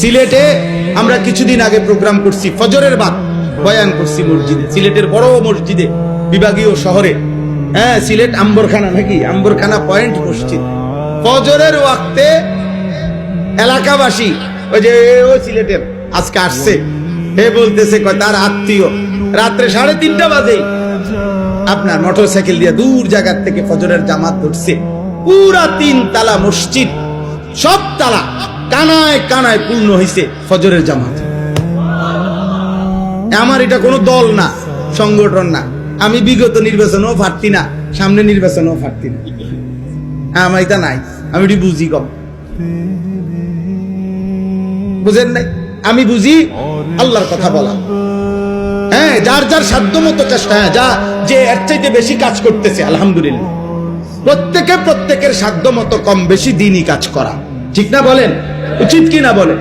সিলেটে আমরা কিছুদিন আগে প্রোগ্রাম করছি, ফজরের বাদ বয়ান করছি মসজিদে, সিলেটের বড় মসজিদে, বিভাগীয় শহরে। হ্যাঁ, সিলেট আম্বরখানা নাকি, আম্বরখানা পয়েন্ট মসজিদ। ফজরের ওয়াক্তে এলাকাবাসী, ওই যে ওই সিলেটের আজকে আসছে, হে বলতেছে তার আত্মীয় রাত্রে 3:30 বাজে আপনার মোটরসাইকেল দিয়ে দূর জায়গার থেকে ফজরের জামাত ধরছে। পুরা 3 তালা মসজিদ, সব তালা কানায় কানায় পূর্ণ হয়েছে ফজরের জামাত। আমার এটা কোনো দল না, সংগঠন না। আমি বিগত নির্বাচনেও পারতি না, সামনে নির্বাচনেও পারতি না, আমার এটা নাই। আমি এটি বুঝি কম, বুঝেন নাই? আমি বুঝি আল্লাহর কথা বলা। হ্যাঁ, যার যার সাধ্য মতো চেষ্টা, যা যে এর চাইতে বেশি কাজ করতেছে আলহামদুলিল্লাহ। প্রত্যেকের সাধ্য মতো কম বেশি দিনই কাজ করা, ঠিক না বলেন? উচিত কি না বলেন?